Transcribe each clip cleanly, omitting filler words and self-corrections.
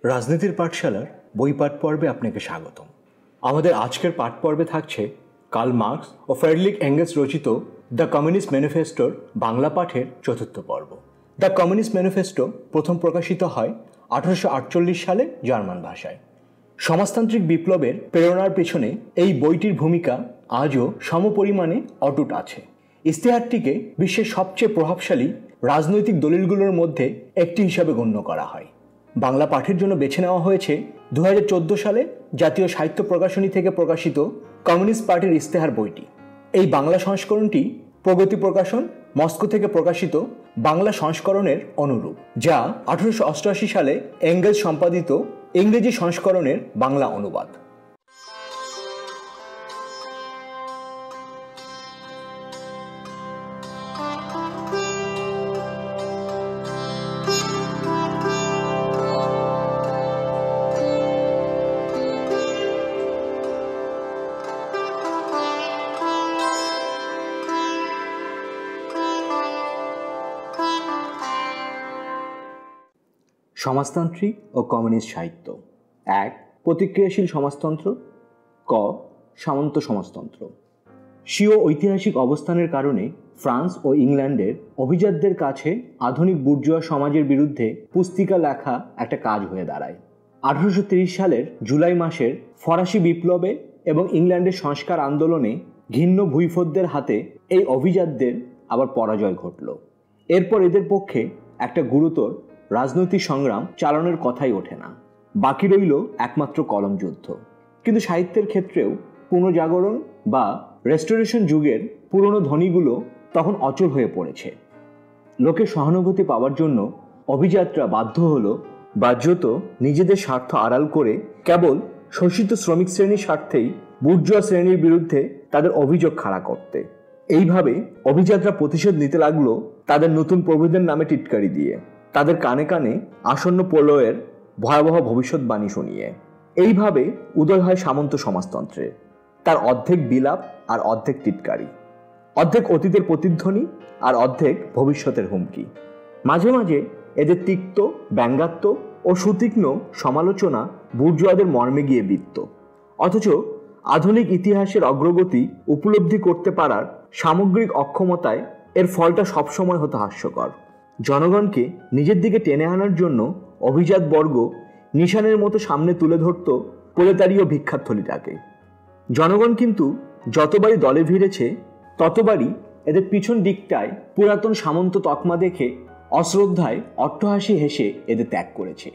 রাজনীতির পাঠশালার বই পাঠ পর্বে আপনাকে স্বাগতম। আমাদের আজকের পাঠ পর্বে থাকছে কার্ল মার্কস ও ফ্রেডরিক এঙ্গেলস রচিত দ্য কমিউনিস্ট ম্যানিফেস্টোর বাংলা পাঠের চতুর্থ পর্ব। দ্য কমিউনিস্ট ম্যানিফেস্টো প্রথম প্রকাশিত হয় 1848 সালে জার্মান ভাষায়। সমাজতান্ত্রিক বিপ্লবের প্রেরণার পেছনে এই বইটির ভূমিকা আজও সমপরিমাণে অটুট আছে। ইশতেহারটিকে বিশ্বের সবচেয়ে প্রভাবশালী রাজনৈতিক দলিলগুলোর মধ্যে একটি হিসাবে গণ্য করা হয়। বাংলা পাঠের জন্য বেছে নেওয়া হয়েছে 2014 সালে জাতীয় সাহিত্য প্রকাশনী থেকে প্রকাশিত কমিউনিস্ট পার্টির ইশতেহার বইটি। এই বাংলা সংস্করণটি প্রগতি প্রকাশন মস্কো থেকে প্রকাশিত বাংলা সংস্করণের অনুরূপ, যা 1888 সালে এঙ্গেলস সম্পাদিত ইংরেজি সংস্করণের বাংলা অনুবাদ। সমাজতান্ত্রিক ও কমিউনিস্ট সাহিত্য। 1. প্রতিক্রিয়াশীল সমাজতন্ত্র। ক. সামন্ত সমাজতন্ত্র। স্বীয় ঐতিহাসিক অবস্থানের কারণে ফ্রান্স ও ইংল্যান্ডের অভিজাতদের কাছে আধুনিক বুর্জোয়া সমাজের বিরুদ্ধে পুস্তিকা লেখা একটা কাজ হয়ে দাঁড়ায়। 1830 সালের জুলাই মাসের ফরাসি বিপ্লবে এবং ইংল্যান্ডের সংস্কার আন্দোলনে ঘিন্ন ভূইফোদ্দের হাতে এই অভিজাতদের আবার পরাজয় ঘটল। এরপর এদের পক্ষে একটা গুরুতর রাজনৈতিক সংগ্রাম চালানোর কথাই ওঠে না, বাকি রইল একমাত্র কলম যুদ্ধ। কিন্তু সাহিত্যের ক্ষেত্রেও পুনর্জাগরণ বা রেস্টোরেশন যুগের পুরনো ধ্বনিগুলো তখন অচল হয়ে পড়েছে। লোকের সহানুভূতি পাওয়ার জন্য অভিজাতরা বাধ্য হলো বাহ্যত নিজেদের স্বার্থ আড়াল করে কেবল শোষিত শ্রমিক শ্রেণীর স্বার্থেই বুর্জোয়া শ্রেণীর বিরুদ্ধে তাদের অভিযোগ খাড়া করতে। এইভাবে অভিজাতরা প্রতিশোধ নিতে লাগলো তাদের নতুন প্রভুদের নামে টিটকারি দিয়ে, তাদের কানে কানে আসন্ন প্রলয়ের ভয়াবহ ভবিষ্যৎবাণী শুনিয়ে। এইভাবে উদয় হয় সামন্ত সমাজতন্ত্রের, তার অর্ধেক বিলাপ আর অর্ধেক টিটকারি, অর্ধেক অতীতের প্রতিধ্বনি আর অর্ধেক ভবিষ্যতের হুমকি। মাঝে মাঝে এদের তিক্ত ব্যঙ্গাত্মক ও সুতীক্ষ্ণ সমালোচনা বুর্জোয়াদের মর্মে গিয়ে বিদ্ধ। অথচ আধুনিক ইতিহাসের অগ্রগতি উপলব্ধি করতে পারার সামগ্রিক অক্ষমতায় এর ফলটা সবসময় হতো হাস্যকর। জনগণকে নিজের দিকে টেনে আনার জন্য অভিজাত বর্গ নিশানের মতো সামনে তুলে ধরত প্রলেতারীয় ভিক্ষার থলিটাকে। জনগণ কিন্তু যতবারই দলে ভিড়েছে ততবারই এদের পিছন দিকটায় পুরাতন সামন্ত তকমা দেখে অশ্রদ্ধায় অট্টহাসি হেসে এদের ত্যাগ করেছে।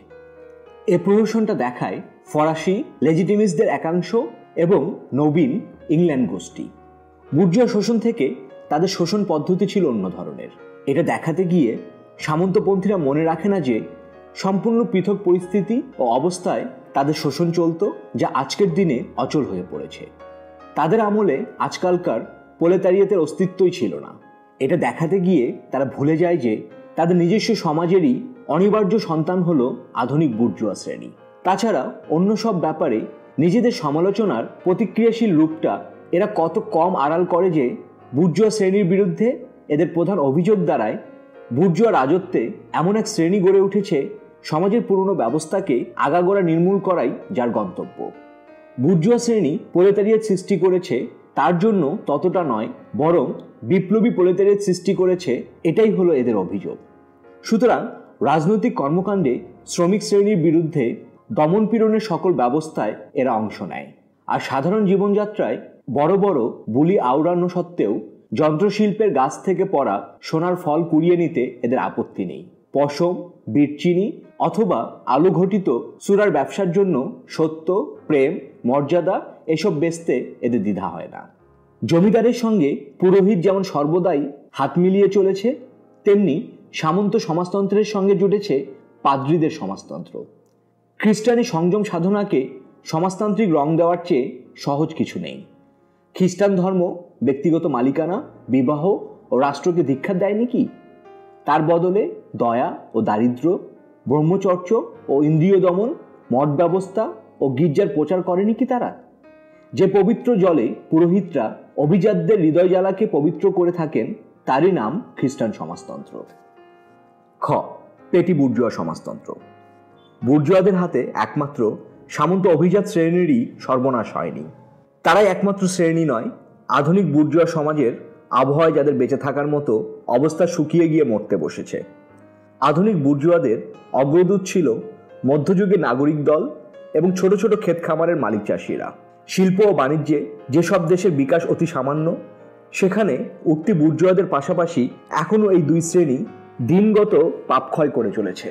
এ প্রহসনটা দেখায় ফরাসি লেজিটিমিস্টদের একাংশ এবং নবীন ইংল্যান্ড গোষ্ঠী। বুর্জোয়া শোষণ থেকে তাদের শোষণ পদ্ধতি ছিল অন্য ধরনের। এটা দেখাতে গিয়ে সামন্তপন্থীরা মনে রাখে না যে সম্পূর্ণ পৃথক পরিস্থিতি ও অবস্থায় তাদের শোষণ চলত, যা আজকের দিনে অচল হয়ে পড়েছে। তাদের আমলে আজকালকার প্রলেতারিয়েতের অস্তিত্বই ছিল না। এটা দেখাতে গিয়ে তারা ভুলে যায় যে তাদের নিজস্ব সমাজেরই অনিবার্য সন্তান হলো আধুনিক বুর্জোয়া শ্রেণী। তাছাড়া অন্য সব ব্যাপারে নিজেদের সমালোচনার প্রতিক্রিয়াশীল রূপটা এরা কত কম আড়াল করে যে বুর্জোয়া শ্রেণীর বিরুদ্ধে এদের প্রধান অভিযোগ দ্বারায় বুর্জোয়া রাজত্বে এমন এক শ্রেণী গড়ে উঠেছে সমাজের পুরনো ব্যবস্থাকে আগাগোড়া নির্মূল করাই যার গন্তব্য। বুর্জোয়া শ্রেণী প্রলেতারিয়েত সৃষ্টি করেছে তার জন্য ততটা নয়, বরং বিপ্লবী প্রলেতারিয়েত সৃষ্টি করেছে, এটাই হলো এদের অভিযোগ। সুতরাং রাজনৈতিক কর্মকাণ্ডে শ্রমিক শ্রেণীর বিরুদ্ধে দমনপীড়নের সকল ব্যবস্থায় এরা অংশ নেয়। আর সাধারণ জীবনযাত্রায় বড় বড় বুলি আওড়ানো সত্ত্বেও যন্ত্রশিল্পের গাছ থেকে পড়া সোনার ফল কুড়িয়ে নিতে এদের আপত্তি নেই। পশম, বিটচিনি অথবা আলু ঘটিত সুরার ব্যবসার জন্য সত্য, প্রেম, মর্যাদা এসব বেচতে এদের দ্বিধা হয় না। জমিদারের সঙ্গে পুরোহিত যেমন সর্বদাই হাত মিলিয়ে চলেছে, তেমনি সামন্ত সমাজতন্ত্রের সঙ্গে জুটেছে পাদ্রীদের সমাজতন্ত্র। খ্রিস্টানি সংযম সাধনাকে সমাজতান্ত্রিক রং দেওয়ার চেয়ে সহজ কিছু নেই। খ্রিস্টান ধর্ম ব্যক্তিগত মালিকানা, বিবাহ ও রাষ্ট্রকে দীক্ষা দেয়নি কি? তার বদলে দয়া ও দারিদ্র্য, ব্রহ্মচর্য ও ইন্দ্রিয় দমন, মঠ ব্যবস্থা ও গির্জার প্রচার করেনি কি তারা? যে পবিত্র জলে পুরোহিতরা অভিজাতদের হৃদয় জ্বালাকে পবিত্র করে থাকেন তারই নাম খ্রিস্টান সমাজতন্ত্র। খ. পেটি বুর্জোয়া সমাজতন্ত্র। বুর্জোয়াদের হাতে একমাত্র সামন্ত অভিজাত শ্রেণীরই সর্বনাশ হয়নি। তারাই একমাত্র শ্রেণী নয়, আধুনিক বুর্জোয়া সমাজের আবহাওয়ায় যাদের বেঁচে থাকার মতো অবস্থা শুকিয়ে গিয়ে মরতে বসেছে। আধুনিক বুর্জোয়াদের অগ্রদূত ছিল মধ্যযুগের নাগরিক দল এবং ছোট ছোট ক্ষেত খামারের মালিক চাষিরা। শিল্প ও বাণিজ্যে যেসব দেশের বিকাশ অতি সামান্য, সেখানে উঠতি বুর্জোয়াদের পাশাপাশি এখনও এই দুই শ্রেণী দিনগত পাপক্ষয় করে চলেছে।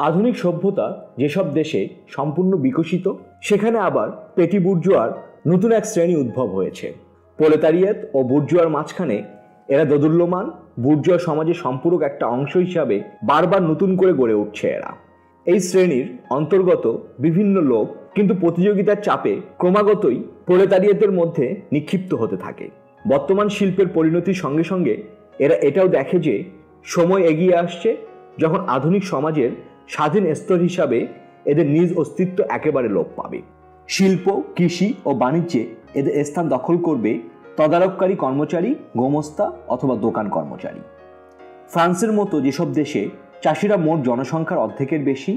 আধুনিক সভ্যতা যেসব দেশে সম্পূর্ণ বিকশিত, সেখানে আবার পেটি বুর্জোয়ার নতুন এক শ্রেণী উদ্ভব হয়েছে। প্রলেতারিয়েত ও বুর্জোয়ার মাঝখানে এরা দোদুল্যমান বুর্জোয়া সমাজের সম্পূরক একটা অংশ হিসাবে বারবার নতুন করে গড়ে উঠছে এরা। এই শ্রেণীর অন্তর্গত বিভিন্ন লোক কিন্তু প্রতিযোগিতার চাপে ক্রমাগতই প্রলেতারিয়েতের মধ্যে নিক্ষিপ্ত হতে থাকে। বর্তমান শিল্পের পরিণতির সঙ্গে সঙ্গে এরা এটাও দেখে যে সময় এগিয়ে আসছে যখন আধুনিক সমাজের স্বাধীন স্তর হিসাবে এদের নিজ অস্তিত্ব একেবারে লোপ পাবে। শিল্প, কৃষি ও বাণিজ্যে এদের স্থান দখল করবে তদারককারী কর্মচারী, গোমস্তা অথবা দোকান কর্মচারী। ফ্রান্সের মতো যেসব দেশে চাষিরা মোট জনসংখ্যার অর্ধেকের বেশি,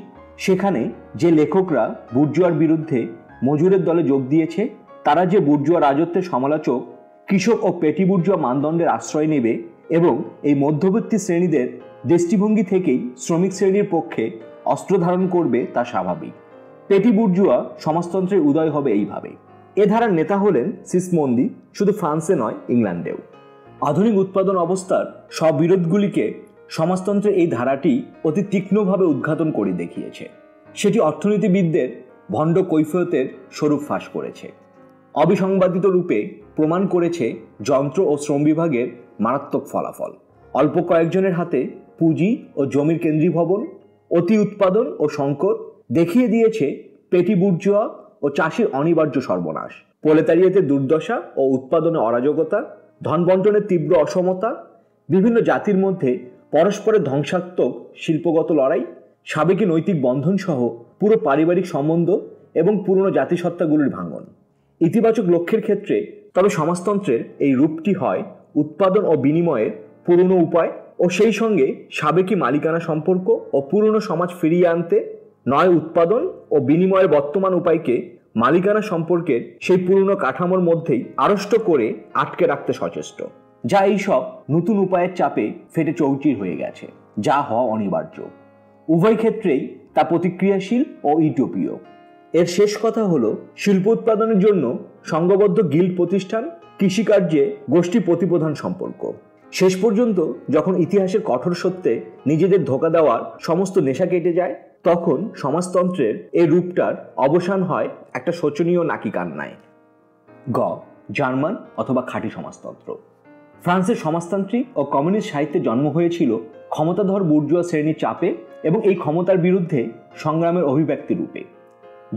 সেখানে যে লেখকরা বুর্জোয়ার বিরুদ্ধে মজুরের দলে যোগ দিয়েছে, তারা যে বুর্জোয়া রাজত্বের সমালোচক, কৃষক ও পেটি বুর্জোয়া মানদণ্ডের আশ্রয় নেবে এবং এই মধ্যবর্তী শ্রেণীদের দৃষ্টিভঙ্গি থেকেই শ্রমিক শ্রেণীর পক্ষে অস্ত্র ধারণ করবে তা স্বাভাবিক। পেটি বুর্জোয়া সমাজতন্ত্রের উদয় হবে এইভাবে। এ ধারার নেতা হলেন সিসমন্দি, শুধু ফ্রান্সে নয়, ইংল্যান্ডেও। আধুনিক উৎপাদন অবস্থার সব বিরোধগুলিকে সমাজতন্ত্রের এই ধারাটি অতি তীক্ষ্ণভাবে উদ্ঘাটন করে দেখিয়েছে। সেটি অর্থনীতিবিদদের ভণ্ড কৈফিয়তের স্বরূপ ফাঁস করেছে, অবিসংবাদিত রূপে প্রমাণ করেছে যন্ত্র ও শ্রম বিভাগের মারাত্মক ফলাফল। অল্প কয়েকজনের হাতে পুঁজি ও জমির কেন্দ্রীভবন, অতি উৎপাদন ও সংকট দেখিয়ে দিয়েছে পেটি বুর্জোয়া ও চাষির অনিবার্য সর্বনাশ, প্রলেতারিয়েতের দুর্দশা ও উৎপাদনে অরাজকতা, ধন বন্টনের তীব্র অসমতা, বিভিন্ন জাতির মধ্যে পরস্পরের ধ্বংসাত্মক শিল্পগত লড়াই, সাবেকি নৈতিক বন্ধন সহ পুরো পারিবারিক সম্বন্ধ এবং পুরনো জাতিসত্তাগুলির ভাঙন। ইতিবাচক লক্ষ্যের ক্ষেত্রে তবে সমাজতন্ত্রের এই রূপটি হয় উৎপাদন ও বিনিময়ের পুরনো উপায় ও সেই সঙ্গে সাবেকি মালিকানা সম্পর্ক ও পুরনো সমাজ ফিরিয়ে আনতে, নয় উৎপাদন ও বিনিময়ের বর্তমান উপায়কে মালিকানা সম্পর্কের সেই পুরনো কাঠামোর মধ্যেই আড়ষ্ট করে আটকে রাখতে সচেষ্ট, যা এইসব নতুন উপায়ের চাপে ফেটে চৌচির হয়ে গেছে, যা হওয়া অনিবার্য। উভয় ক্ষেত্রেই তা প্রতিক্রিয়াশীল ও ইউটোপীয়। এর শেষ কথা হলো শিল্প উৎপাদনের জন্য সংঘবদ্ধ গিল্ড প্রতিষ্ঠান, কৃষিকার্যে গোষ্ঠী প্রতিপ্রধান সম্পর্ক। শেষ পর্যন্ত যখন ইতিহাসের কঠোর সত্যে নিজেদের ধোঁকা দেওয়ার সমস্ত নেশা কেটে যায়, তখন সমাজতন্ত্রের এই রূপটার অবসান হয় একটা শোচনীয় নাকি কান্নায়। গ. জার্মান অথবা খাঁটি সমাজতন্ত্র। ফ্রান্সের সমাজতান্ত্রিক ও কমিউনিস্ট সাহিত্যে জন্ম হয়েছিল ক্ষমতাধর বুর্জোয়া শ্রেণীর চাপে এবং এই ক্ষমতার বিরুদ্ধে সংগ্রামের অভিব্যক্তি রূপে।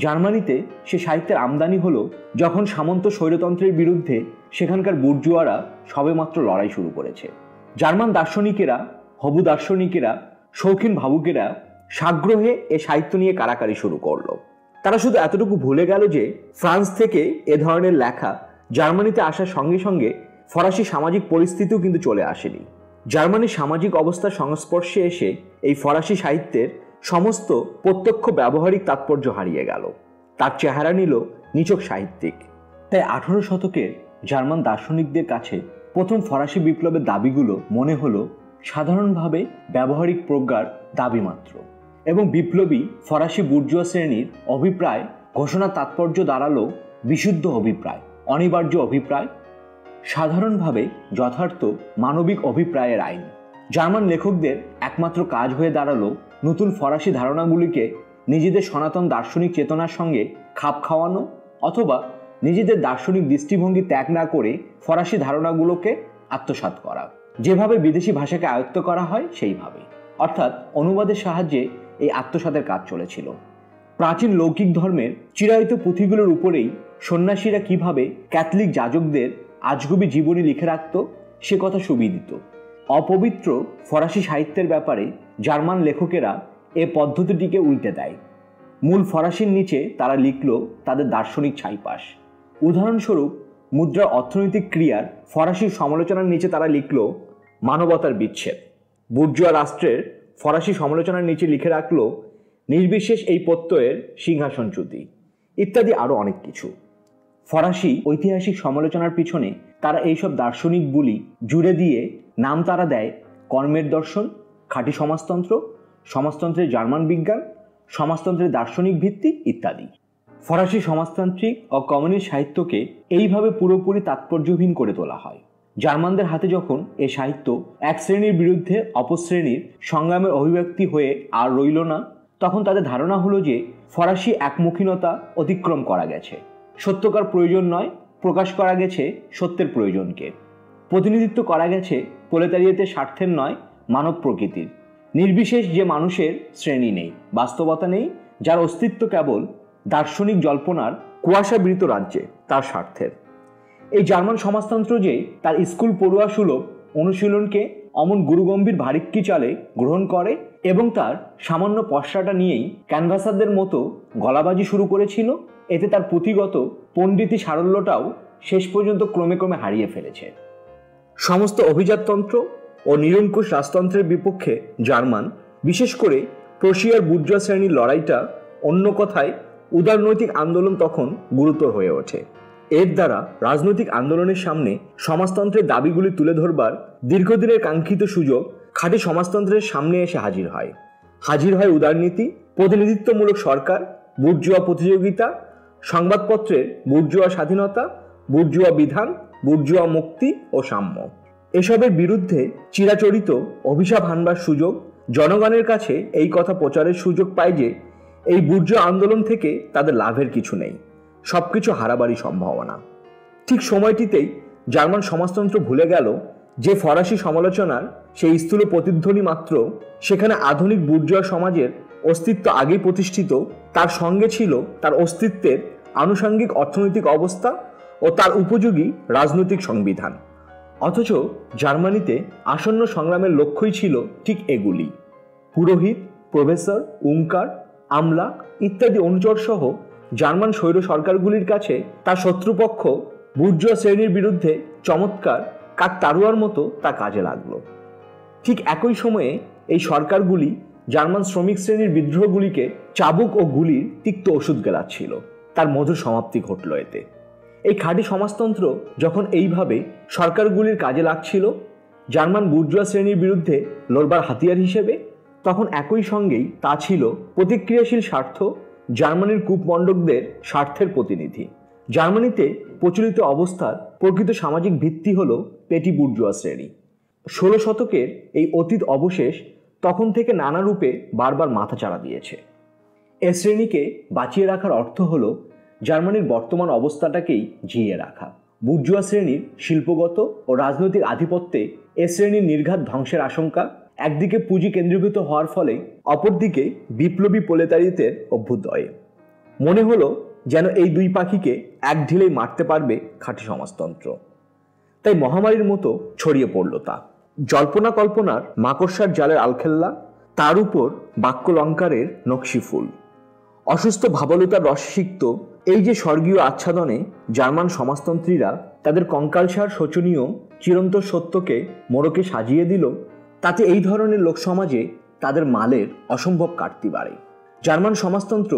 জার্মানিতে সে সাহিত্যের আমদানি হলো যখন সামন্ত স্বৈরতন্ত্রের বিরুদ্ধে সেখানকার বুর্জোয়ারা সবেমাত্র লড়াই শুরু করেছে। জার্মান দার্শনিকেরা, হবু দার্শনিকেরা, শৌখিন ভাবুকেরা সাগ্রহে এ সাহিত্য নিয়ে কারাকারি শুরু করলো। তারা শুধু এতটুকু ভুলে গেল যে ফ্রান্স থেকে এ ধরনের লেখা জার্মানিতে আসার সঙ্গে সঙ্গে ফরাসি সামাজিক পরিস্থিতিও কিন্তু চলে আসেনি। জার্মানির সামাজিক অবস্থার সংস্পর্শে এসে এই ফরাসি সাহিত্যের সমস্ত প্রত্যক্ষ ব্যবহারিক তাৎপর্য হারিয়ে গেল, তার চেহারা নিল নিছক সাহিত্যিক। তাই 18 শতকের জার্মান দার্শনিকদের কাছে প্রথম ফরাসি বিপ্লবের দাবিগুলো মনে হলো সাধারণভাবে ব্যবহারিক প্রজ্ঞার দাবি মাত্র, এবং বিপ্লবী ফরাসি বুর্জোয়া শ্রেণীর অভিপ্রায় ঘোষণার তাৎপর্য দাঁড়ালো বিশুদ্ধ অভিপ্রায়, অনিবার্য অভিপ্রায়, সাধারণভাবে যথার্থ মানবিক অভিপ্রায়ের আইন। জার্মান লেখকদের একমাত্র কাজ হয়ে দাঁড়ালো নতুন ফরাসি ধারণাগুলিকে নিজেদের সনাতন দার্শনিক চেতনার সঙ্গে খাপ খাওয়ানো, অথবা নিজেদের দার্শনিক দৃষ্টিভঙ্গি ত্যাগ না করে ফরাসি ধারণাগুলোকে আত্মসাৎ করা, যেভাবে বিদেশি ভাষাকে আয়ত্ত করা হয় সেইভাবে, অর্থাৎ অনুবাদের সাহায্যে এই আত্মসাতের কাজ চলেছিল। প্রাচীন লৌকিক ধর্মের চিরায়িত পুঁথিগুলোর উপরেই সন্ন্যাসীরা কিভাবে ক্যাথলিক যাজকদের আজগুবি জীবনী লিখে রাখত সে কথা সুবিদিত। অপবিত্র ফরাসি সাহিত্যের ব্যাপারে জার্মান লেখকেরা এ পদ্ধতিটিকে উল্টে দেয়। মূল ফরাসির নিচে তারা লিখল তাদের দার্শনিক ছাইপাশ। উদাহরণস্বরূপ মুদ্রার অর্থনৈতিক ক্রিয়ার ফরাসি সমালোচনার নিচে তারা লিখল মানবতার বিচ্ছেদ। বুর্জোয়া রাষ্ট্রের ফরাসি সমালোচনার নিচে লিখে রাখল নির্বিশেষ এই প্রত্যয়ের সিংহাসনচ্যুতি ইত্যাদি আরও অনেক কিছু। ফরাসি ঐতিহাসিক সমালোচনার পিছনে তারা এইসব দার্শনিক বুলি জুড়ে দিয়ে নাম তারা দেয় কর্মের দর্শন, খাঁটি সমাজতন্ত্র, সমাজতন্ত্রের জার্মান বিজ্ঞান, সমাজতন্ত্রের দার্শনিক ভিত্তি ইত্যাদি। ফরাসি সমাজতান্ত্রিক ও কমিউনিস্ট সাহিত্যকে এইভাবে পুরোপুরি তাৎপর্যহীন করে তোলা হয়। জার্মানদের হাতে যখন এ সাহিত্য এক শ্রেণীর বিরুদ্ধে অপর শ্রেণীর সংগ্রামের অভিব্যক্তি হয়ে আর রইল না, তখন তাদের ধারণা হলো যে ফরাসি একমুখীনতা অতিক্রম করা গেছে, সত্যকার প্রয়োজন নয়, প্রকাশ করা গেছে সত্যের প্রয়োজনকে, প্রতিনিধিত্ব করা গেছে প্রলেতারিয়েতের স্বার্থের নয়, মানব প্রকৃতির। নির্বিশেষ যে মানুষের শ্রেণী নেই, বাস্তবতা নেই, যার অস্তিত্ব কেবল দার্শনিক জল্পনার কুয়াশাবৃত রাজ্যে, তার স্বার্থের। এই জার্মান সমাজতন্ত্র যে তার স্কুল পড়ুয়া সুলভ অনুশীলনকে অমন গুরুগম্ভীর ভারিক্কি চালে গ্রহণ করে এবং তার সামান্য পশ্চাটা নিয়েই ক্যানভাসারদের মতো গলাবাজি শুরু করেছিল, এতে তার পুঁথিগত পণ্ডিতি সারল্যটাও শেষ পর্যন্ত ক্রমে ক্রমে হারিয়ে ফেলেছে। সমস্ত অভিজাততন্ত্র ও নিরঙ্কুশ রাজতন্ত্রের বিপক্ষে জার্মান, বিশেষ করে প্রশিয়ার বুর্জোয়া শ্রেণীর লড়াইটা, অন্য কথায় উদারনৈতিক আন্দোলন, তখন গুরুতর হয়ে ওঠে। এর দ্বারা রাজনৈতিক আন্দোলনের সামনে সমাজতন্ত্রের দাবিগুলি তুলে ধরবার দীর্ঘদিনের কাঙ্ক্ষিত সুযোগ খাঁটি সমাজতন্ত্রের সামনে এসে হাজির হয় উদারনীতি, প্রতিনিধিত্বমূলক সরকার, বুর্জোয়া প্রতিযোগিতা, সংবাদপত্রের বুর্জোয়া স্বাধীনতা, বুর্জোয়া বিধান, বুর্জোয়া মুক্তি ও সাম্য। এসবের বিরুদ্ধে চিরাচরিত অভিশাপ হানবার সুযোগ, জনগণের কাছে এই কথা প্রচারের সুযোগ পায় যে এই বুর্জোয়া আন্দোলন থেকে তাদের লাভের কিছু নেই, সবকিছু হারাবারই সম্ভাবনা। ঠিক সময়টিতেই জার্মান সমাজতন্ত্র ভুলে গেল যে ফরাসি সমালোচনার সেই স্থূল প্রতিধ্বনি মাত্র, সেখানে আধুনিক বুর্জোয়া সমাজের অস্তিত্ব আগেই প্রতিষ্ঠিত, তার সঙ্গে ছিল তার অস্তিত্বের আনুষঙ্গিক অর্থনৈতিক অবস্থা ও তার উপযোগী রাজনৈতিক সংবিধান। অথচ জার্মানিতে আসন্ন সংগ্রামের লক্ষ্যই ছিল ঠিক এগুলি। পুরোহিত, প্রফেসর, উঙ্কার, আমলা ইত্যাদি অনুচর সহ জার্মান স্বৈর সরকারগুলির কাছে তার শত্রুপক্ষ বুর্জোয়া শ্রেণীর বিরুদ্ধে চমৎকার কাকতাড়ুয়ার মতো তা কাজে লাগলো। ঠিক একই সময়ে এই সরকারগুলি জার্মান শ্রমিক শ্রেণীর বিদ্রোহগুলিকে চাবুক ও গুলির তিক্ত ওষুধ গেলাচ্ছিল। তার মধুর সমাপ্তি ঘটল এতে। এই খাঁটি সমাজতন্ত্র যখন এইভাবে সরকারগুলির কাজে লাগছিল জার্মান বুর্জোয়া শ্রেণীর বিরুদ্ধে লড়বার হাতিয়ার হিসেবে, তখন একই সঙ্গেই তা ছিল প্রতিক্রিয়াশীল স্বার্থ, জার্মানির কূপমণ্ডকদের স্বার্থের প্রতিনিধি। জার্মানিতে প্রচলিত অবস্থার প্রকৃত সামাজিক ভিত্তি হল পেটি বুর্জোয়া শ্রেণী। 16 শতকের এই অতীত অবশেষ তখন থেকে নানা রূপে বারবার মাথাচাড়া দিয়েছে। এ শ্রেণীকে বাঁচিয়ে রাখার অর্থ হল জার্মানির বর্তমান অবস্থাটাকেই জিইয়ে রাখা। বুর্জোয়া শ্রেণীর শিল্পগত ও রাজনৈতিক আধিপত্যে এ শ্রেণীর নির্ঘাত ধ্বংসের আশঙ্কা, একদিকে পুঁজি কেন্দ্রীভূত হওয়ার ফলে অপরদিকে বিপ্লবী প্রলেতারিয়েতের অভ্যুদয়ে। মনে হলো যেন এই দুই পাখিকে এক ঢিলেই মারতে পারবে খাঁটি সমাজতন্ত্র। তাই মহামারীর মতো ছড়িয়ে পড়ল তা। জল্পনা কল্পনার মাকড়সার জালের আলখেল্লা, তার উপর বাক্যলঙ্কারের নকশি ফুল। অসুস্থ ভাবলতার রসসিক্ত এই যে স্বর্গীয় আচ্ছাদনে জার্মান সমাজতন্ত্রীরা তাদের কঙ্কালসার শোচনীয় চিরন্তর সত্যকে মোড়কে সাজিয়ে দিল, তাতে এই ধরনের লোকসমাজে তাদের মালের অসম্ভব কাটতি বাড়ে। জার্মান সমাজতন্ত্র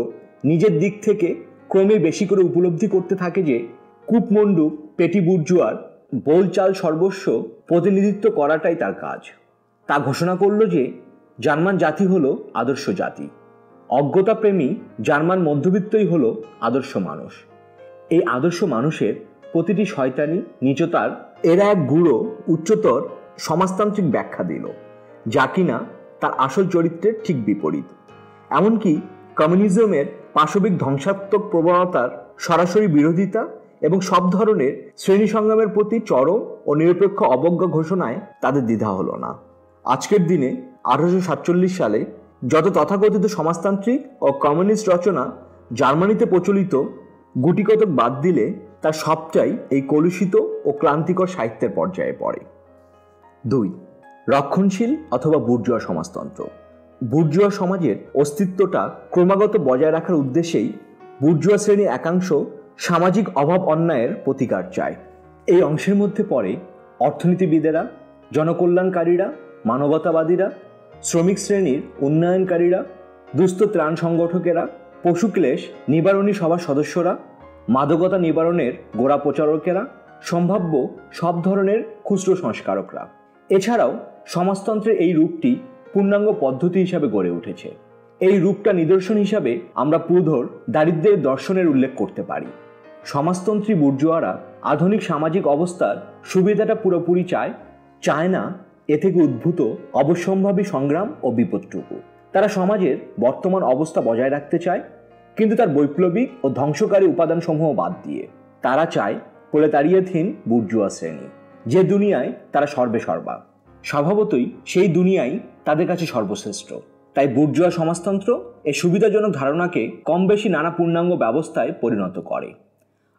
নিজের দিক থেকে ক্রমে বেশি করে উপলব্ধি করতে থাকে যে কূপমণ্ডুক পেটি বুর্জোয়ার বোলচাল সর্বস্ব প্রতিনিধিত্ব করাটাই তার কাজ। তা ঘোষণা করল যে জার্মান জাতি হলো আদর্শ জাতি, অজ্ঞতাপ্রেমী জার্মান মধ্যবিত্তই হলো আদর্শ মানুষ। এই আদর্শ মানুষের প্রতিটি শয়তানি নীচতার এরা এক গুঁড়ো উচ্চতর সমাজতান্ত্রিক ব্যাখ্যা দিল, যা কিনা তার আসল চরিত্রের ঠিক বিপরীত। এমনকি কমিউনিজমের পাশবিক ধ্বংসাত্মক প্রবণতার সরাসরি বিরোধিতা এবং সব ধরনের শ্রেণী সংগ্রামের প্রতি চরম ও নিরপেক্ষ অবজ্ঞা ঘোষণায় তাদের দ্বিধা হলো না। আজকের দিনে 1847 সালে যত তথাকথিত সমাজতান্ত্রিক ও কমিউনিস্ট রচনা জার্মানিতে প্রচলিত, গুটিকতক বাদ দিলে তার সবটাই এই কলুষিত ও ক্লান্তিকর সাহিত্যের পর্যায়ে পড়ে। 2. রক্ষণশীল অথবা বুর্জোয়া সমাজতন্ত্র। বুর্জোয়া সমাজের অস্তিত্বটা ক্রমাগত বজায় রাখার উদ্দেশ্যেই বুর্জোয়া শ্রেণীর একাংশ সামাজিক অভাব অন্যায়ের প্রতিকার চায়। এই অংশের মধ্যে পড়ে অর্থনীতিবিদেরা, জনকল্যাণকারীরা, মানবতাবাদীরা, শ্রমিক শ্রেণীর উন্নয়নকারীরা, দুস্থ ত্রাণ সংগঠকেরা, পশুক্লেশ নিবারণী সভার সদস্যরা, মাদকতা নিবারণের গোড়া প্রচারকেরা, সম্ভাব্য সব ধরনের খুচরো সংস্কারকরা। এছাড়াও সমাজতন্ত্রের এই রূপটি পূর্ণাঙ্গ পদ্ধতি হিসাবে গড়ে উঠেছে। এই রূপটা নিদর্শন হিসাবে আমরা পুরোধর দারিদ্র্যের দর্শনের উল্লেখ করতে পারি। সমাজতন্ত্রী বুর্জোয়ারা আধুনিক সামাজিক অবস্থার সুবিধাটা পুরোপুরি চায় না এ থেকে উদ্ভূত অবশ্যম্ভাবী সংগ্রাম ও বিপদটুকু। তারা সমাজের বর্তমান অবস্থা বজায় রাখতে চায়, কিন্তু তার বৈপ্লবিক ও ধ্বংসকারী উপাদানসমূহ বাদ দিয়ে। তারা চায় প্রলেতারিয়েতহীন বুর্জোয়া শ্রেণী, যে দুনিয়ায় তারা সর্বেসর্বা। স্বভাবতই সেই দুনিয়াই তাদের কাছে সর্বশ্রেষ্ঠ। তাই বুর্জোয়া সমাজতন্ত্র এই সুবিধাজনক ধারণাকে কম বেশি নানা পূর্ণাঙ্গ ব্যবস্থায় পরিণত করে।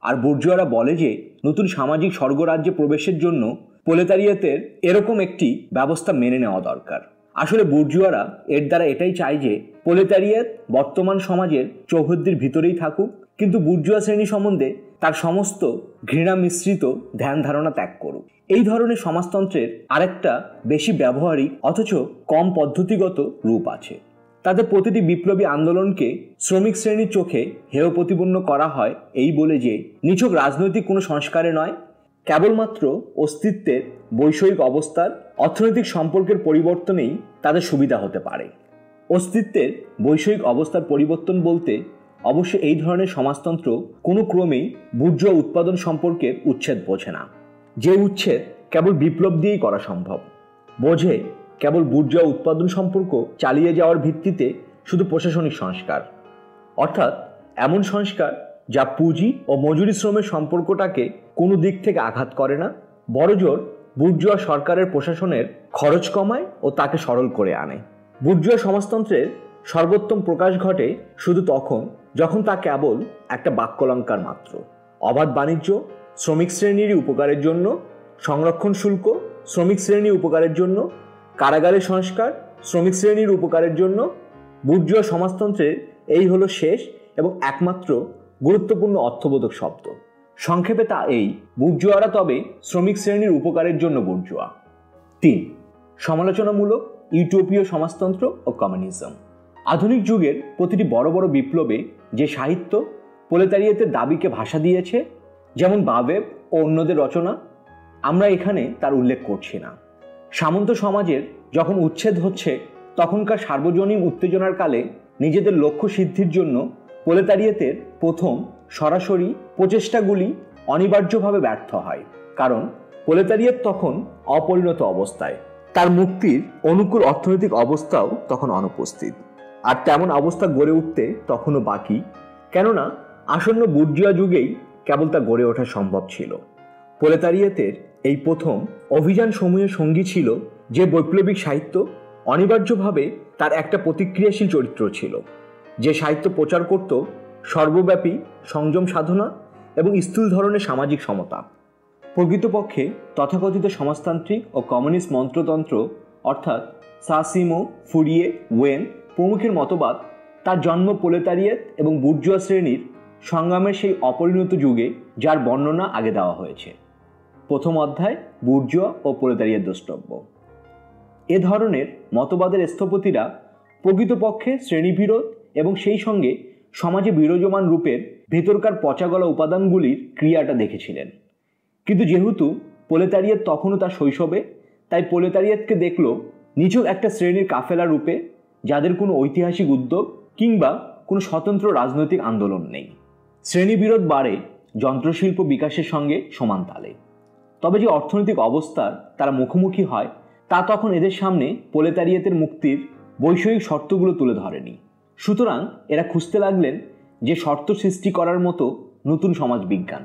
আর বুর্জোয়ারা বলে যে নতুন সামাজিক স্বর্গরাজ্যে প্রবেশের জন্য প্রলেতারিয়েতের এরকম একটি ব্যবস্থা মেনে নেওয়া দরকার। আসলে বুর্জোয়ারা এর দ্বারা এটাই চায় যে প্রলেতারিয়েত বর্তমান সমাজের চৌহদ্দির ভিতরেই থাকুক, কিন্তু বুর্জোয়া শ্রেণী সম্বন্ধে তার সমস্ত ঘৃণা মিশ্রিত ধ্যান ধারণা ত্যাগ করুক। এই ধরনের সমাজতন্ত্রের আরেকটা বেশি ব্যবহারিক অথচ কম পদ্ধতিগত রূপ আছে। তাদের প্রতিটি বিপ্লবী আন্দোলনকে শ্রমিক শ্রেণীর চোখে হেয় প্রতিপন্ন করা হয় এই বলে যে নিছক রাজনৈতিক কোনো সংস্কারে নয়, কেবলমাত্র অস্তিত্বের বৈষয়িক অবস্থার অর্থনৈতিক সম্পর্কের পরিবর্তনেই তাদের সুবিধা হতে পারে। অস্তিত্বের বৈষয়িক অবস্থার পরিবর্তন বলতে অবশ্য এই ধরনের সমাজতন্ত্র কোনো ক্রমেই বুর্জোয়া উৎপাদন সম্পর্কের উচ্ছেদ বোঝে না, যে উচ্ছেদ কেবল বিপ্লব দিয়েই করা সম্ভব। বোঝে কেবল বুর্জোয়া উৎপাদন সম্পর্ক চালিয়ে যাওয়ার ভিত্তিতে শুধু প্রশাসনিক সংস্কার, অর্থাৎ এমন সংস্কার যা পুঁজি ও মজুরি শ্রমের সম্পর্কটাকে কোনো দিক থেকে আঘাত করে না, বড়জোর বুর্জোয়া সরকারের প্রশাসনের খরচ কমায় ও তাকে সরল করে আনে। বুর্জোয়া সমাজতন্ত্রের সর্বোত্তম প্রকাশ ঘটে শুধু তখন যখন তা কেবল একটা বাক্যালঙ্কার মাত্র। অবাধ বাণিজ্য শ্রমিক শ্রেণীর উপকারের জন্য, সংরক্ষণ শুল্ক শ্রমিক শ্রেণীর উপকারের জন্য, কারাগারের সংস্কার শ্রমিক শ্রেণীর উপকারের জন্য। বুর্জোয়া সমাজতন্ত্রের এই হলো শেষ এবং একমাত্র গুরুত্বপূর্ণ অর্থবোধক শব্দ। সংক্ষেপে তা এই, বুর্জোয়ারা তবে শ্রমিক শ্রেণীর উপকারের জন্য বুর্জোয়া। 3. সমালোচনামূলক ইউটোপীয় সমাজতন্ত্র ও কমিউনিজম। আধুনিক যুগের প্রতিটি বড় বড় বিপ্লবে যে সাহিত্য প্রলেতারিয়েতের দাবিকে ভাষা দিয়েছে, যেমন বাবেব ও অন্যদের রচনা, আমরা এখানে তার উল্লেখ করছি না। সামন্ত সমাজের যখন উচ্ছেদ হচ্ছে, তখনকার সার্বজনীন উত্তেজনার কালে নিজেদের লক্ষ্য সিদ্ধির জন্য প্রলেতারিয়েতের প্রথম সরাসরি প্রচেষ্টাগুলি অনিবার্যভাবে ব্যর্থ হয়, কারণ প্রলেতারিয়েত তখন অপরিণত অবস্থায়, তার মুক্তির অনুকূল অর্থনৈতিক অবস্থাও তখন অনুপস্থিত, আর তেমন অবস্থা গড়ে উঠতে তখনও বাকি, কেননা আসন্ন বুর্জোয়া যুগেই কেবল তা গড়ে ওঠা সম্ভব ছিল। প্রলেতারিয়েতের এই প্রথম অভিযান সমূহের সঙ্গী ছিল যে বৈপ্লবিক সাহিত্য অনিবার্যভাবে তার একটা প্রতিক্রিয়াশীল চরিত্র ছিল, যে সাহিত্য প্রচার করত সর্বব্যাপী সংযম সাধনা এবং স্থূল ধরনের সামাজিক সমতা। প্রকৃতপক্ষে তথাকথিত সমাজতান্ত্রিক ও কমিউনিস্ট মন্ত্রতন্ত্র অর্থাৎ সাসিমো, ফুরিয়ে, ওয়েন প্রমুখের মতবাদ তার জন্ম প্রলেতারিয়েত এবং বুর্জোয়া শ্রেণীর সংগ্রামের সেই অপরিণত যুগে, যার বর্ণনা আগে দেওয়া হয়েছে। প্রথম অধ্যায় বুর্জোয়া ও প্রলেতারিয়েত দ্রষ্টব্য। এ ধরনের মতবাদের স্থপতিরা প্রকৃতপক্ষে শ্রেণীবিরোধ এবং সেই সঙ্গে সমাজে বিরাজমান রূপের ভেতরকার পচাগলা উপাদানগুলির ক্রিয়াটা দেখেছিলেন। কিন্তু যেহেতু প্রলেতারিয়েত তখনও তার শৈশবে, তাই প্রলেতারিয়েতকে দেখল নিছক একটা শ্রেণীর কাফেলা রূপে, যাদের কোনো ঐতিহাসিক উদ্যোগ কিংবা কোনো স্বতন্ত্র রাজনৈতিক আন্দোলন নেই। শ্রেণীবিরোধ বাড়ে যন্ত্রশিল্প বিকাশের সঙ্গে সমান তালে। তবে যে অর্থনৈতিক অবস্থার তারা মুখোমুখি হয়, তা তখন এদের সামনে প্রলেতারিয়েতের মুক্তির বৈষয়িক শর্তগুলো তুলে ধরেনি। সুতরাং এরা খুঁজতে লাগলেন যে শর্ত সৃষ্টি করার মতো নতুন সমাজ বিজ্ঞান,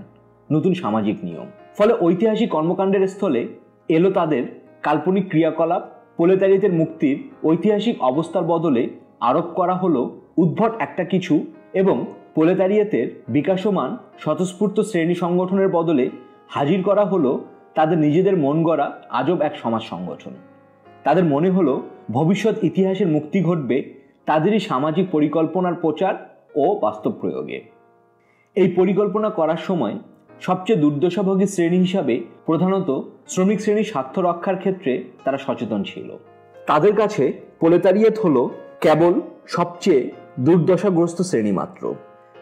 নতুন সামাজিক নিয়ম। ফলে ঐতিহাসিক কর্মকাণ্ডের স্থলে এলো তাদের কাল্পনিক ক্রিয়াকলাপ। প্রলেতারিয়েতের মুক্তির ঐতিহাসিক অবস্থার বদলে আরোপ করা হলো উদ্ভট একটা কিছু, এবং প্রলেতারিয়েতের বিকাশমান স্বতঃস্ফূর্ত শ্রেণী সংগঠনের বদলে হাজির করা হলো তাদের নিজেদের মন গড়া আজব এক সমাজ সংগঠন। তাদের মনে হলো ভবিষ্যৎ ইতিহাসের মুক্তি ঘটবে তাদেরই সামাজিক পরিকল্পনার প্রচার ও বাস্তব প্রয়োগে। এই পরিকল্পনা করার সময় সবচেয়ে দুর্দশাভোগী শ্রেণী হিসাবে প্রধানত শ্রমিক শ্রেণীর স্বার্থ রক্ষার ক্ষেত্রে তারা সচেতন ছিল। তাদের কাছে প্রলেতারিয়েত হলো কেবল সবচেয়ে দুর্দশাগ্রস্ত শ্রেণী মাত্র।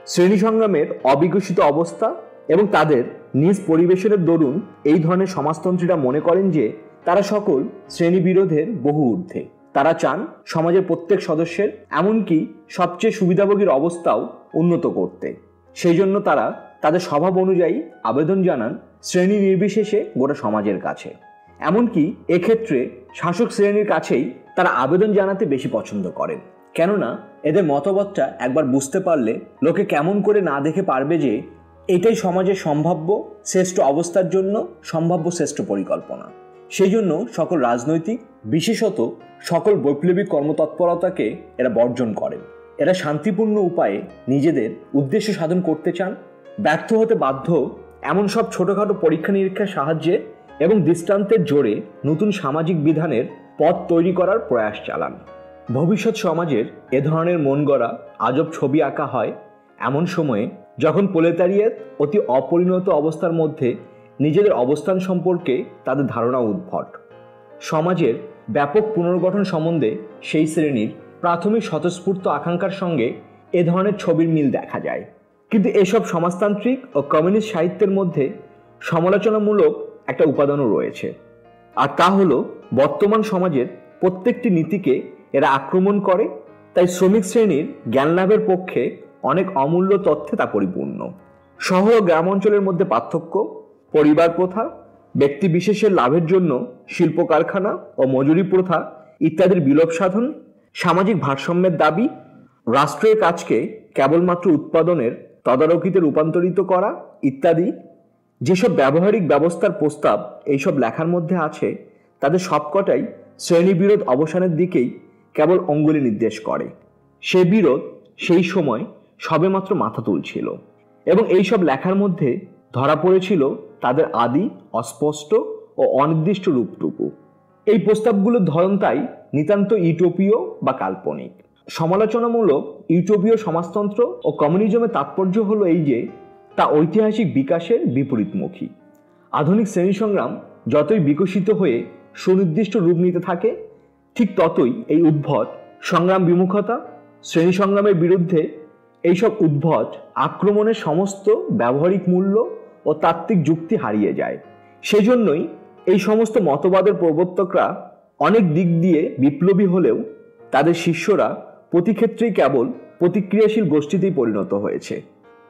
শ্রেণী সংগ্রামের অবিকশিত অবস্থা এবং তাদের নিজ পরিবেশনের দরুন এই ধরনের সমাজতন্ত্রীরা মনে করেন যে তারা সকল শ্রেণী বিরোধের বহু ঊর্ধ্বে। তারা চান সমাজের প্রত্যেক সদস্যের, এমনকি সবচেয়ে সুবিধাভোগীর অবস্থাও উন্নত করতে। সেই জন্য তারা তাদের স্বভাব অনুযায়ী আবেদন জানান শ্রেণী নির্বিশেষে গোটা সমাজের কাছে। এমনকি এক্ষেত্রে শাসক শ্রেণীর কাছেই তারা আবেদন জানাতে বেশি পছন্দ করেন, কেননা এদের মতবাদটা একবার বুঝতে পারলে লোকে কেমন করে না দেখে পারবে যে এটাই সমাজের সম্ভাব্য শ্রেষ্ঠ অবস্থার জন্য সম্ভাব্য শ্রেষ্ঠ পরিকল্পনা। সেই জন্য সকল রাজনৈতিক, বিশেষত সকল বৈপ্লবিক কর্মতৎপরতাকে এরা বর্জন করেন। এরা শান্তিপূর্ণ উপায়ে নিজেদের উদ্দেশ্য সাধন করতে চান, ব্যর্থ হতে বাধ্য এমন সব ছোটখাটো পরীক্ষা নিরীক্ষার সাহায্যে এবং দৃষ্টান্তের জোরে নতুন সামাজিক বিধানের পথ তৈরি করার প্রয়াস চালান। ভবিষ্যৎ সমাজের এ ধরনের মন গড়া আজব ছবি আঁকা হয় এমন সময়ে যখন প্রোলেতারিয়েত অতি অপরিণত অবস্থার মধ্যে নিজেদের অবস্থান সম্পর্কে তাদের ধারণা উদ্ভট। সমাজের ব্যাপক পুনর্গঠন সম্বন্ধে সেই শ্রেণীর প্রাথমিক স্বতঃস্ফূর্ত আকাঙ্ক্ষার সঙ্গে এ ধরনের ছবির মিল দেখা যায়। কিন্তু এসব সমাজতান্ত্রিক ও কমিউনিস্ট সাহিত্যের মধ্যে সমালোচনামূলক একটা উপাদানও রয়েছে, আর তা হলো বর্তমান সমাজের প্রত্যেকটি নীতিকে এরা আক্রমণ করে। তাই শ্রমিক শ্রেণীর জ্ঞান লাভের পক্ষে অনেক অমূল্য তথ্যে তা পরিপূর্ণ। শহর ও গ্রাম অঞ্চলের মধ্যে পার্থক্য, পরিবার প্রথা, ব্যক্তি বিশেষের লাভের জন্য শিল্প কারখানা ও মজুরি প্রথা ইত্যাদির বিলোপ সাধন, সামাজিক ভারসাম্যের দাবি, রাষ্ট্রের কাজকে কেবলমাত্র উৎপাদনের তদারকিতে রূপান্তরিত করা ইত্যাদি যেসব ব্যবহারিক ব্যবস্থার প্রস্তাব এইসব লেখার মধ্যে আছে, তাদের সবকটাই শ্রেণীবিরোধ অবসানের দিকেই কেবল অঙ্গুলি নির্দেশ করে। সে বিরোধ সেই সময় সবেমাত্র মাথা তুলছিল এবং এইসব লেখার মধ্যে ধরা পড়েছিল তাদের আদি, অস্পষ্ট ও অনির্দিষ্ট রূপটুকু। এই প্রস্তাবগুলোর ধরন তাই নিতান্ত ইউটোপীয় বা কাল্পনিক। সমালোচনামূলক ইউটোপীয় সমাজতন্ত্র ও কমিউনিজমের তাৎপর্য হলো এই যে তা ঐতিহাসিক বিকাশের বিপরীতমুখী। আধুনিক শ্রেণী সংগ্রাম যতই বিকশিত হয়ে সুনির্দিষ্ট রূপ নিতে থাকে, ঠিক ততই এই উদ্ভট সংগ্রাম বিমুখতা, শ্রেণী সংগ্রামের বিরুদ্ধে এইসব উদ্ভট আক্রমণের সমস্ত ব্যবহারিক মূল্য ও তাত্ত্বিক যুক্তি হারিয়ে যায়। সেজন্যই এই সমস্ত মতবাদের প্রবর্তকরা অনেক দিক দিয়ে বিপ্লবী হলেও তাদের শিষ্যরা প্রতি ক্ষেত্রেই কেবল প্রতিক্রিয়াশীল গোষ্ঠীতেই পরিণত হয়েছে।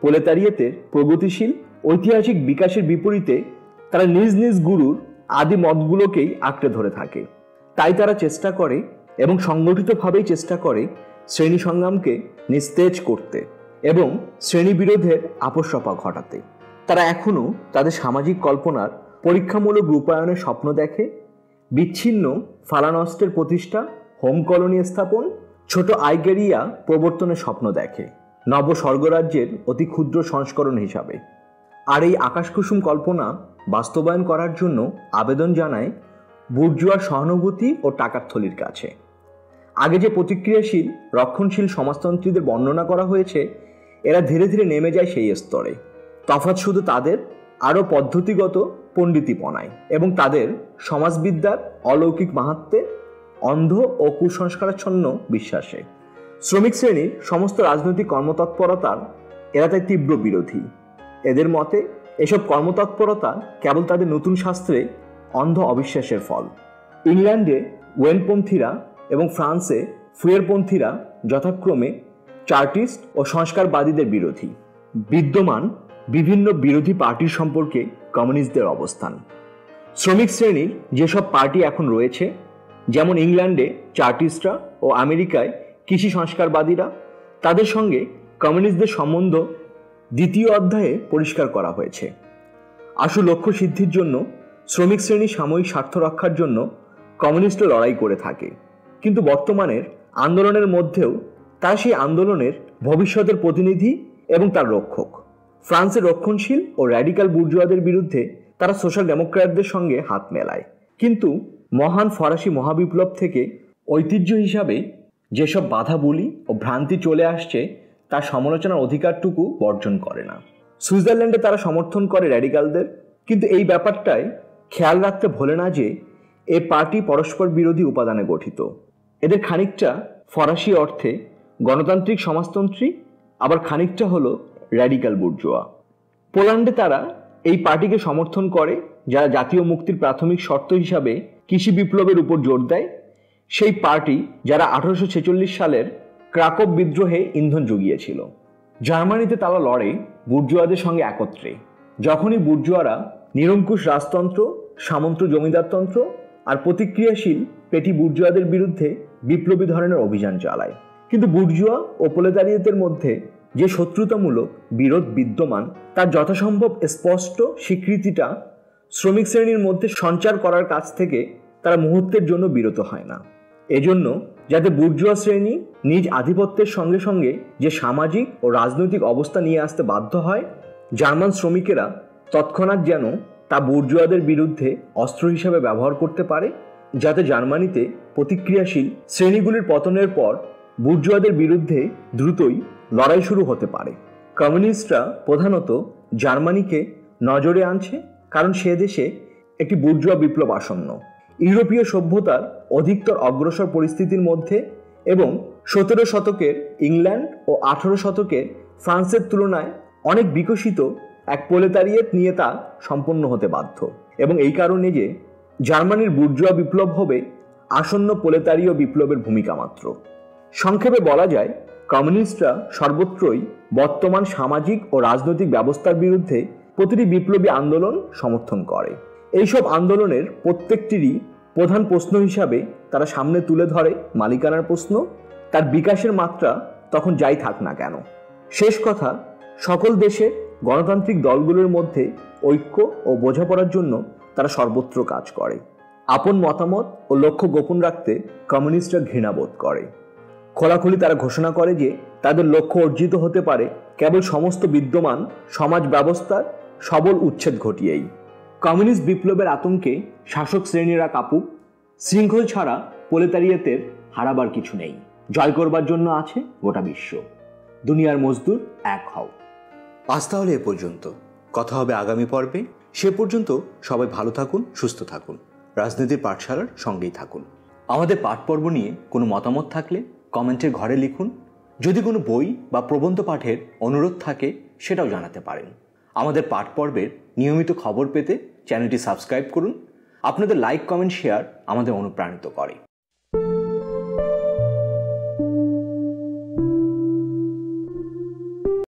প্রোলেতারিয়েতের প্রগতিশীল ঐতিহাসিক বিকাশের বিপরীতে তারা নিজ নিজ গুরুর আদি মতগুলোকেই আঁকড়ে ধরে থাকে। তাই তারা চেষ্টা করে এবং সংগঠিতভাবেই চেষ্টা করে শ্রেণী সংগ্রামকে নিস্তেজ করতে এবং শ্রেণী বিরোধের আপোষরফা ঘটাতে। তারা এখনও তাদের সামাজিক কল্পনার পরীক্ষামূলক রূপায়ণের স্বপ্ন দেখে, বিচ্ছিন্ন ফালানস্টের প্রতিষ্ঠা, হোম কলোনি স্থাপন, ছোট আইগেরিয়া প্রবর্তনের স্বপ্ন দেখে নব স্বর্গরাজ্যের অতি ক্ষুদ্র সংস্করণ হিসাবে। আর এই আকাশকুসুম কল্পনা বাস্তবায়ন করার জন্য আবেদন জানায় বুর্জুয়ার সহানুভূতি ও টাকার থলির কাছে। আগে যে প্রতিক্রিয়াশীল রক্ষণশীল সমাজতন্ত্রীদের বর্ণনা করা হয়েছে, এরা ধীরে ধীরে নেমে যায় সেই স্তরে। তফাৎ শুধু তাদের আরও পদ্ধতিগত পণ্ডিতিপনায় এবং তাদের সমাজবিদ্যার অলৌকিক মাহাত্ম্যে, অন্ধ ও কুসংস্কারাচ্ছন্ন বিশ্বাসে। শ্রমিক শ্রেণীর সমস্ত রাজনৈতিক কর্মতৎপরতার এরা তাই তীব্র বিরোধী। এদের মতে এসব কর্মতৎপরতা কেবল তাদের নতুন শাস্ত্রে অন্ধ অবিশ্বাসের ফল। ইংল্যান্ডে ওয়েনপন্থীরা এবং ফ্রান্সে ফুয়েরপন্থীরা যথাক্রমে চার্টিস্ট ও সংস্কারবাদীদের বিরোধী। বিদ্যমান বিভিন্ন বিরোধী পার্টির সম্পর্কে কমিউনিস্টদের অবস্থান। শ্রমিক শ্রেণীর যেসব পার্টি এখন রয়েছে, যেমন ইংল্যান্ডে চার্টিস্টরা ও আমেরিকায় কৃষি সংস্কারবাদীরা, তাদের সঙ্গে কমিউনিস্টদের সম্বন্ধ দ্বিতীয় অধ্যায়ে পরিষ্কার করা হয়েছে। আশু লক্ষ্য সিদ্ধির জন্য শ্রমিক শ্রেণী সাময়িক স্বার্থ রক্ষার জন্য কমিউনিস্ট লড়াই করে থাকে, কিন্তু বর্তমানের আন্দোলনের মধ্যেও তারা সেই আন্দোলনের ভবিষ্যতের প্রতিনিধি এবং তার রক্ষক। ফ্রান্সের রক্ষণশীল ও র্যাডিক্যাল বুর্জুয়াদের বিরুদ্ধে তারা সোশ্যাল ডেমোক্র্যাটদের সঙ্গে হাত মেলায়, কিন্তু মহান ফরাসি মহাবিপ্লব থেকে ঐতিহ্য হিসাবে যেসব বাধা বলি ও ভ্রান্তি চলে আসছে, তার সমালোচনার অধিকারটুকু বর্জন করে না। সুইজারল্যান্ডে তারা সমর্থন করে র্যাডিক্যালদের, কিন্তু এই ব্যাপারটায় খেয়াল রাখতে ভোলে না যে এ পার্টি পরস্পর বিরোধী উপাদানে গঠিত। এদের খানিকটা ফরাসি অর্থে গণতান্ত্রিক সমাজতন্ত্রী, আবার খানিকটা হলো র্যাডিক্যাল বুর্জোয়া। পোল্যান্ডে তারা এই পার্টিকে সমর্থন করে যারা জাতীয় মুক্তির প্রাথমিক শর্ত হিসাবে কৃষি বিপ্লবের উপর জোর দেয়, সেই পার্টি যারা 1846 সালের ক্রাকোভ বিদ্রোহে ইন্ধন জুগিয়েছিল। জার্মানিতে তারা লড়ে বুর্জোয়াদের সঙ্গে একত্রে। যখনই বুর্জোয়ারা নিরঙ্কুশ রাজতন্ত্র, সামন্ত জমিদারতন্ত্র আর প্রতিক্রিয়াশীল পেটি বুর্জোয়াদের বিরুদ্ধে বিপ্লবী ধরনের অভিযান চালায়। কিন্তু বুর্জোয়া ও প্রোলেতারিয়েতের মধ্যে যে শত্রুতামূলক বিরোধ বিদ্যমান তার যথাসম্ভব স্পষ্ট স্বীকৃতিটা শ্রমিক শ্রেণীর মধ্যে সঞ্চার করার কাছ থেকে তারা মুহূর্তের জন্য বিরত হয় না। এজন্য যাতে বুর্জোয়া শ্রেণী নিজ আধিপত্যের সঙ্গে সঙ্গে যে সামাজিক ও রাজনৈতিক অবস্থা নিয়ে আসতে বাধ্য হয়, জার্মান শ্রমিকেরা তৎক্ষণাৎ যেন তা বুর্জোয়াদের বিরুদ্ধে অস্ত্র হিসাবে ব্যবহার করতে পারে, যাতে জার্মানিতে প্রতিক্রিয়াশীল শ্রেণীগুলির পতনের পর বুর্জোয়াদের বিরুদ্ধে দ্রুতই লড়াই শুরু হতে পারে। কমিউনিস্টরা প্রধানত জার্মানিকে নজরে আনছে কারণ সে দেশে একটি বুর্জোয়া বিপ্লব আসন্ন। ইউরোপীয় সভ্যতার অধিকতর অগ্রসর পরিস্থিতির মধ্যে এবং 17 শতকের ইংল্যান্ড ও 18 শতকের ফ্রান্সের তুলনায় অনেক বিকশিত এক প্রোলেতারিয়েট নিয়ে তা সম্পন্ন হতে বাধ্য, এবং এই কারণে যে জার্মানির বুর্জোয়া বিপ্লব হবে আসন্ন প্রোলেতারীয় বিপ্লবের ভূমিকা মাত্র। সংক্ষেপে বলা যায়, কমিউনিস্টরা সর্বত্রই বর্তমান সামাজিক ও রাজনৈতিক ব্যবস্থার বিরুদ্ধে প্রতিটি বিপ্লবী আন্দোলন সমর্থন করে। এইসব আন্দোলনের প্রত্যেকটিরই প্রধান প্রশ্ন হিসাবে তারা সামনে তুলে ধরে মালিকানার প্রশ্ন, তার বিকাশের মাত্রা তখন যাই থাক না কেন। শেষ কথা, সকল দেশের গণতান্ত্রিক দলগুলোর মধ্যে ঐক্য ও বোঝাপড়ার জন্য তারা সর্বত্র কাজ করে। আপন মতামত ও লক্ষ্য গোপন রাখতে কমিউনিস্টরা ঘৃণাবোধ করে। খোলাখুলি তারা ঘোষণা করে যে তাদের লক্ষ্য অর্জিত হতে পারে কেবল সমস্ত বিদ্যমান সমাজ ব্যবস্থার সবল উচ্ছেদ ঘটিয়েই। কমিউনিস্ট বিপ্লবের আতঙ্কে শাসক শ্রেণীরা কাঁপুক, শৃঙ্খল ছাড়া প্রোলেতারিয়েতের হারাবার কিছু নেই, জয় করবার জন্য আছে গোটা বিশ্ব। দুনিয়ার মজদুর এক হও। আজ তাহলে এ পর্যন্ত, কথা হবে আগামী পর্বে। সে পর্যন্ত সবাই ভালো থাকুন, সুস্থ থাকুন, রাজনীতির পাঠশালার সঙ্গেই থাকুন। আমাদের পাঠ পর্ব নিয়ে কোনো মতামত থাকলে কমেন্টের ঘরে লিখুন। যদি কোনো বই বা প্রবন্ধ পাঠের অনুরোধ থাকে সেটাও জানাতে পারেন। আমাদের পাঠ পর্বের নিয়মিত খবর পেতে চ্যানেলটি সাবস্ক্রাইব করুন। আপনাদের লাইক, কমেন্ট, শেয়ার আমাদের অনুপ্রাণিত করে।